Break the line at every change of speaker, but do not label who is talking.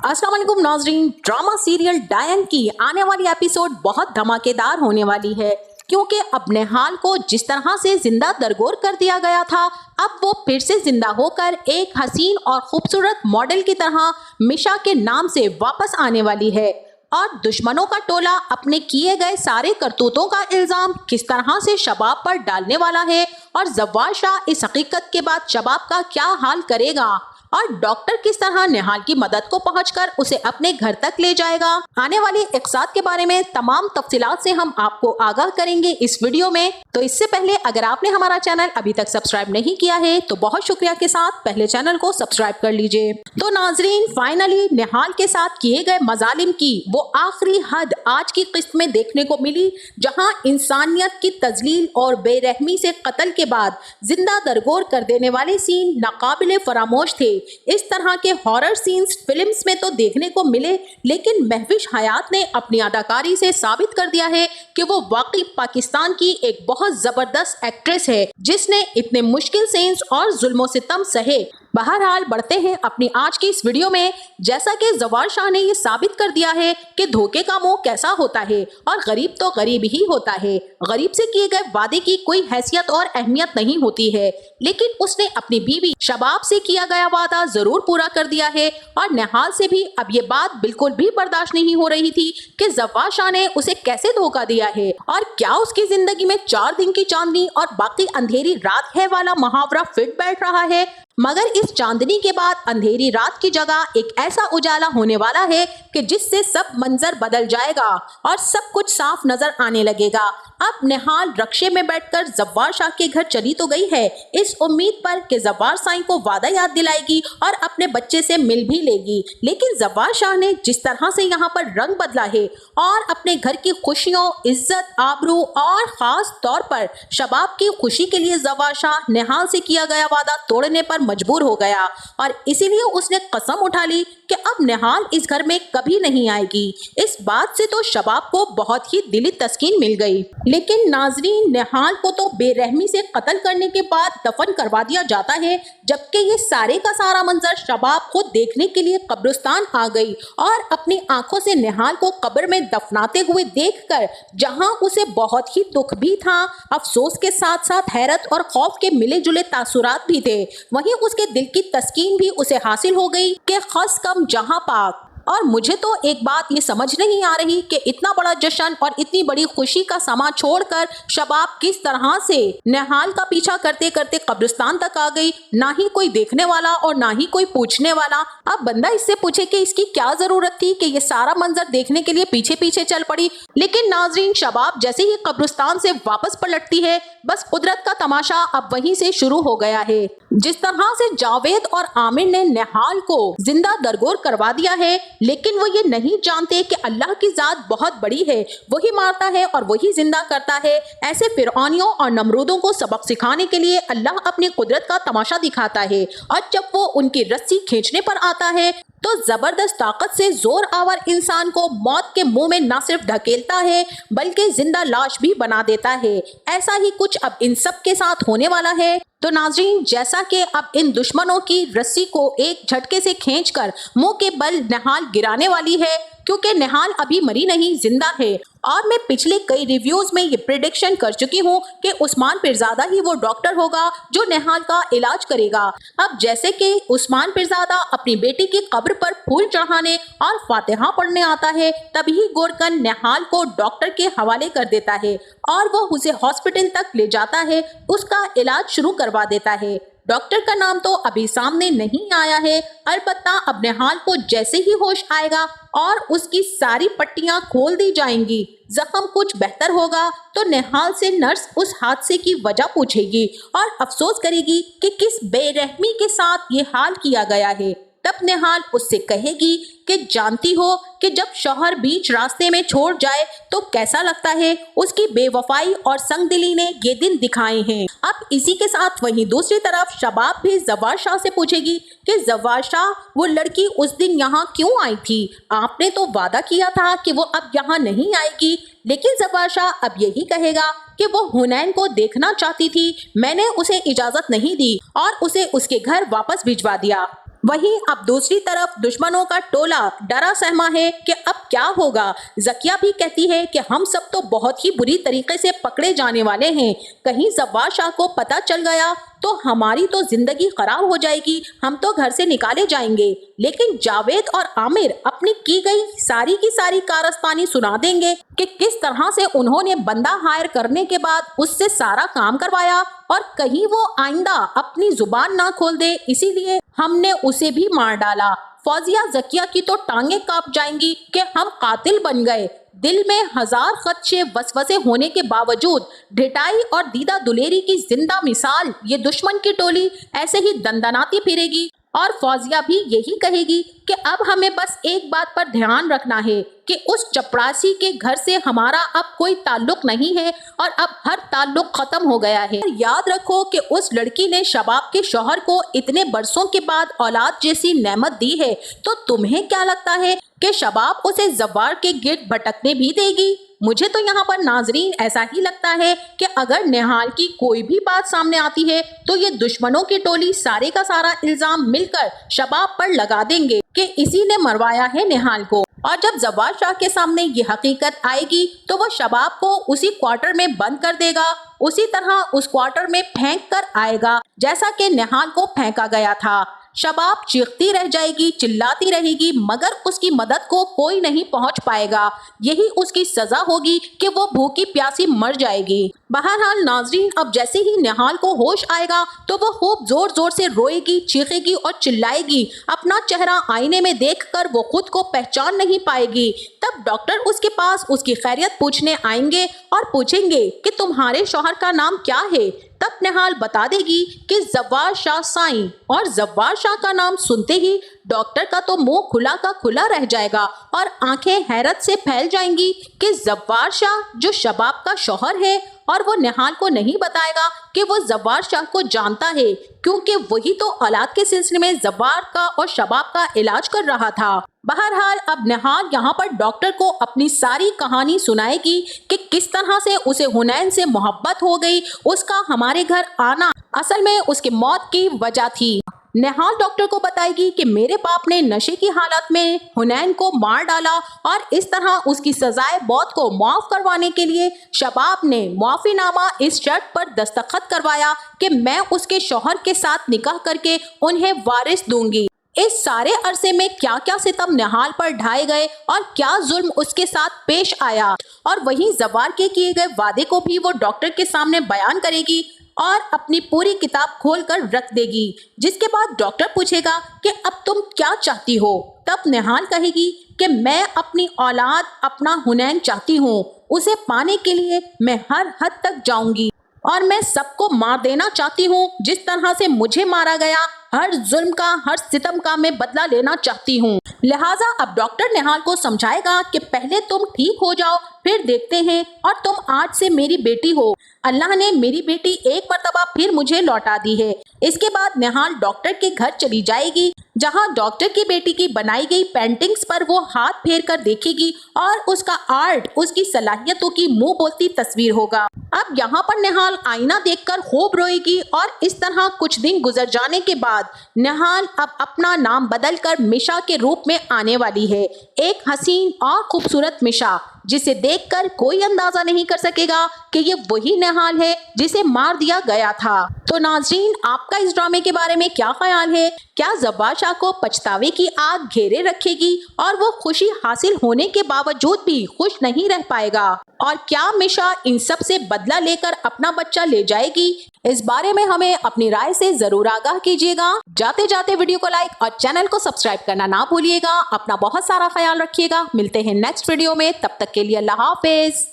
अस्सलाम वालेकुम नाज़रीन। ड्रामा सीरियल डायन की आने वाली एपिसोड बहुत धमाकेदार होने वाली है, क्योंकि अब निहाल को जिस तरह से जिंदा दरगोर कर दिया गया था, अब वो फिर से जिंदा होकर एक हसीन और खूबसूरत मॉडल की तरह मिशा के नाम से वापस आने वाली है। और दुश्मनों का टोला अपने किए गए सारे करतूतों का इल्जाम किस तरह से शबाब पर डालने वाला है, और जव्वार शाह इस हकीकत के बाद शबाब का क्या हाल करेगा, और डॉक्टर किस तरह निहाल की मदद को पहुंचकर उसे अपने घर तक ले जाएगा। आने वाली इक़्सात के बारे में तमाम तफसीलात से हम आपको आगाह करेंगे इस वीडियो में। तो इससे पहले अगर आपने हमारा चैनल अभी तक सब्सक्राइब नहीं किया है तो बहुत शुक्रिया के साथ पहले चैनल को सब्सक्राइब कर लीजिए। तो नाजरीन, फाइनली निहाल के साथ किए गए मजालिम की वो आखिरी हद आज की किस्त में देखने को मिली, जहाँ इंसानियत की तजलील और बेरहमी से कत्ल के बाद जिंदा दरगोर कर देने वाले सीन नाकाबिले फरामोश थे। इस तरह के हॉरर सीन्स फिल्म्स में तो देखने को मिले, लेकिन महविश हयात ने अपनी अदाकारी से साबित कर दिया है कि वो वाकई पाकिस्तान की एक बहुत जबरदस्त एक्ट्रेस है, जिसने इतने मुश्किल सीन्स और जुल्म सितम सहे। बहरहाल बढ़ते हैं अपनी आज की इस वीडियो में। जैसा कि जव्वार शाह ने ये साबित कर दिया है कि धोखे का मुंह कैसा होता है, और गरीब तो गरीब ही होता है। गरीब से किए गए वादे की कोई हैसियत और अहमियत नहीं होती है, लेकिन उसने अपनी बीवी शबाब से किया गया वादा जरूर पूरा कर दिया है। और निहाल से भी अब ये बात बिल्कुल भी बर्दाश्त नहीं हो रही थी कि जव्वार शाह ने उसे कैसे धोखा दिया है, और क्या उसकी जिंदगी में 4 दिन की चांदनी और बाकी अंधेरी रात है वाला मुहावरा फिट बैठ रहा है। मगर इस चांदनी के बाद अंधेरी रात की जगह एक ऐसा उजाला होने वाला है कि जिससे सब मंजर बदल जाएगा और सब कुछ साफ नजर आने लगेगा। अब निहाल रक्शे में बैठकर जव्वार शाह के घर चली तो गई है, इस उम्मीद पर कि जव्वार साईं को वादा याद दिलाएगी और अपने बच्चे से मिल भी लेगी। लेकिन जव्वार शाह ने जिस तरह से यहाँ पर रंग बदला है और अपने घर की खुशियों, इज्जत, आबरू और खास तौर पर शबाब की खुशी के लिए जव्वार शाह निहाल से किया गया वादा तोड़ने पर मजबूर हो गया, और इसीलिए उसने कसम उठा ली कि अब निहाल इस घर में कभी नहीं आएगी। इस बात से तो शबाब को बहुत ही दिली तस्कीन मिल गई। लेकिन नाजरीन, निहाल को तो बेरहमी से कत्ल करने के बाद दफन करवा दिया जाता है, जबकि ये सारे का सारा मंजर शबाब को देखने के लिए कब्रिस्तान आ गई और अपनी आंखों से निहाल को कब्र में दफनाते हुए देखकर जहां उसे बहुत ही दुख भी था, अफसोस के साथ साथ हैरत और खौफ के मिले जुले तासुरात भी थे, वहीं उसके दिल की तस्कीन भी उसे हासिल हो गई कि खस कम जहां पाक। और मुझे तो एक बात ये समझ नहीं आ रही कि इतना बड़ा जश्न और इतनी बड़ी खुशी का समा छोड़कर शबाब किस तरह से निहाल का पीछा करते करते कब्रिस्तान तक आ गई। ना ही कोई देखने वाला और ना ही कोई पूछने वाला। अब बंदा इससे पूछे कि इसकी क्या जरूरत थी कि ये सारा मंजर देखने के लिए पीछे पीछे चल पड़ी। लेकिन नाजरीन, शबाब जैसे ही कब्रिस्तान से वापस पलटती है, बस कुदरत का तमाशा अब वहीं से शुरू हो गया है। जिस तरह से जावेद और आमिर ने निहाल को जिंदा दरगोर करवा दिया है, लेकिन वो ये नहीं जानते कि अल्लाह की जात बहुत बड़ी है, वही मारता है और वही जिंदा करता है। ऐसे फिरौनियों और नमरूदों को सबक सिखाने के लिए अल्लाह अपनी कुदरत का तमाशा दिखाता है, और जब वो उनकी रस्सी खींचने पर आता है तो जबरदस्त ताकत से जोर आवर इंसान को मौत के मुंह में न सिर्फ धकेलता है बल्कि जिंदा लाश भी बना देता है। ऐसा ही कुछ अब इन सब के साथ होने वाला है। तो नाजरीन, जैसा कि अब इन दुश्मनों की रस्सी को एक झटके से खींचकर मुंह के बल निहाल गिराने वाली है, क्योंकि निहाल अभी मरी नहीं, जिंदा है। और मैं पिछले कई रिव्यूज में ये प्रेडिक्शन कर चुकी हूँ कि उस्मान पिरजादा ही वो डॉक्टर होगा जो निहाल का इलाज करेगा। अब जैसे कि उस्मान पिरजादा अपनी बेटी की कब्र पर फूल चढ़ाने और फातिहा पढ़ने आता है, तभी गोरकन निहाल को डॉक्टर के हवाले कर देता है और वो उसे हॉस्पिटल तक ले जाता है, उसका इलाज शुरू करवा देता है। डॉक्टर का नाम तो अभी सामने नहीं आया है, अलबत्ता अब निहाल को जैसे ही होश आएगा और उसकी सारी पट्टियां खोल दी जाएंगी, जख्म कुछ बेहतर होगा, तो निहाल से नर्स उस हादसे की वजह पूछेगी और अफसोस करेगी कि किस बेरहमी के साथ ये हाल किया गया है। तब निहाल उससे कहेगी कि जानती हो कि जब शौहर बीच रास्ते में छोड़ जाए तो कैसा लगता है। उसकी बेवफाई और संगदिली ने ये दिन दिखाए हैं। अब इसी के साथ वहीं दूसरी तरफ शबाब भी जव्वार शाह से पूछेगी कि जव्वार शाह, वो लड़की उस दिन यहाँ क्यों आई थी? आपने तो वादा किया था कि वो अब यहाँ नहीं आएगी। लेकिन जव्वार शाह अब यही कहेगा कि वो हुनैन को देखना चाहती थी, मैंने उसे इजाजत नहीं दी और उसे उसके घर वापस भिजवा दिया। वहीं अब दूसरी तरफ दुश्मनों का टोला डरा सहमा है कि अब क्या होगा। ज़किया भी कहती है कि हम सब तो बहुत ही बुरी तरीके से पकड़े जाने वाले हैं, कहीं ज़व्वार शाह को पता चल गया तो हमारी तो जिंदगी खराब हो जाएगी, हम तो घर से निकाले जाएंगे। लेकिन जावेद और आमिर अपनी की गई सारी की सारी कारस्तानी सुना देंगे कि किस तरह से उन्होंने बंदा हायर करने के बाद उससे सारा काम करवाया और कहीं वो आइंदा अपनी जुबान ना खोल दे, इसीलिए हमने उसे भी मार डाला। फौजिया ज़किया की तो टांगे कांप जाएंगी कि हम कातिल बन गए। दिल में हजार खदशे वसवसे होने के बावजूद ढिठाई और दीदा दुलेरी की जिंदा मिसाल ये दुश्मन की टोली ऐसे ही दंदनाती फिरेगी और फौजिया भी यही कहेगी कि अब हमें बस एक बात पर ध्यान रखना है कि उस चपरासी के घर से हमारा अब कोई ताल्लुक नहीं है और अब हर ताल्लुक खत्म हो गया है। याद रखो कि उस लड़की ने शबाब के शौहर को इतने बरसों के बाद औलाद जैसी नेमत दी है, तो तुम्हें क्या लगता है कि शबाब उसे ज़व्वार के गिर्द भटकने भी देगी? मुझे तो यहाँ पर नाजरीन ऐसा ही लगता है कि अगर निहाल की कोई भी बात सामने आती है तो ये दुश्मनों की टोली सारे का सारा इल्जाम मिलकर शबाब पर लगा देंगे कि इसी ने मरवाया है निहाल को। और जब ज़व्वार शाह के सामने ये हकीकत आएगी तो वो शबाब को उसी क्वार्टर में बंद कर देगा, उसी तरह उस क्वार्टर में फेंक कर आएगा जैसा कि निहाल को फेंका गया था। शबाब चीखती रह जाएगी, चिल्लाती रहेगी, मगर उसकी मदद को कोई नहीं पहुंच पाएगा। यही उसकी सजा होगी कि वो भूखी प्यासी मर जाएगी। बहरहाल नाजरीन, अब जैसे ही निहाल को होश आएगा तो वो खूब जोर जोर से रोएगी, चीखेगी और चिल्लाएगी। अपना चेहरा आईने में देखकर वो खुद को पहचान नहीं पाएगी। तब डॉक्टर उसके पास उसकी खैरियत पूछने आएंगे और पूछेंगे कि तुम्हारे शौहर का नाम क्या है। तब निहाल बता देगी कि ज़व्वार शाह साईं, और ज़व्वार शाह का नाम सुनते ही डॉक्टर का तो मुंह खुला का खुला रह जाएगा और आंखें हैरत से फैल जाएंगी कि ज़व्वार शाह जो शबाब का शौहर है, और वो निहाल को नहीं बताएगा कि वो ज़व्वार शाह को जानता है, क्योंकि वही तो औलाद के सिलसिले में ज़व्वार का और शबाब का इलाज कर रहा था। बहरहाल अब निहाल यहाँ पर डॉक्टर को अपनी सारी कहानी सुनाएगी कि किस तरह से उसे हुनैन से मोहब्बत हो गई, उसका हमारे घर आना असल में उसकी मौत की वजह थी। निहाल डॉक्टर को बताएगी कि मेरे बाप ने नशे की हालत में हुनैन को मार डाला और इस तरह उसकी सजाए मौत को माफ करवाने के लिए शबाब ने माफीनामा इस शर्त पर दस्तखत करवाया कि मैं उसके शौहर के साथ निकाह करके उन्हें वारिस दूंगी। इस सारे अरसे में क्या क्या सितम निहाल पर ढाए गए और क्या जुल्म उसके साथ पेश आया, और वहीं ज़व्वार के किए गए वादे को भी वो डॉक्टर के सामने बयान करेगी और अपनी पूरी किताब खोलकर रख देगी। जिसके बाद डॉक्टर पूछेगा कि अब तुम क्या चाहती हो। तब निहाल कहेगी कि मैं अपनी औलाद, अपना हुनैन चाहती हूँ, उसे पाने के लिए मैं हर हद तक जाऊंगी और मैं सबको मार देना चाहती हूँ जिस तरह से मुझे मारा गया। हर जुल्म का, हर सितम का मैं बदला लेना चाहती हूँ। लिहाजा अब डॉक्टर निहाल को समझाएगा कि पहले तुम ठीक हो जाओ, फिर देखते हैं, और तुम आज से मेरी बेटी हो। अल्लाह ने मेरी बेटी एक मर्तबा फिर मुझे लौटा दी है। इसके बाद निहाल डॉक्टर के घर चली जाएगी, जहां डॉक्टर की बेटी की बनाई गई पेंटिंग्स पर वो हाथ फेर कर देखेगी और उसका आर्ट उसकी सलाहियतों की मुंह बोलती तस्वीर होगा। अब यहाँ पर निहाल आईना देखकर खूब रोएगी और इस तरह कुछ दिन गुजर जाने के बाद निहाल अब अपना नाम बदलकर मिशा के रूप में आने वाली है। एक हसीन और खूबसूरत मिशा, जिसे देखकर कोई अंदाजा नहीं कर सकेगा कि ये वही निहाल है जिसे मार दिया गया था। तो नाज़रीन, आपका इस ड्रामे के बारे में क्या ख्याल है? क्या ज़व्वार शाह को पछतावे की आग घेरे रखेगी और वो खुशी हासिल होने के बावजूद भी खुश नहीं रह पाएगा? और क्या मिशा इन सब से बदला लेकर अपना बच्चा ले जाएगी? इस बारे में हमें अपनी राय से जरूर आगाह कीजिएगा। जाते जाते वीडियो को लाइक और चैनल को सब्सक्राइब करना ना भूलिएगा। अपना बहुत सारा ख्याल रखिएगा। मिलते हैं नेक्स्ट वीडियो में, तब तक के लिए अल्लाह हाफिज।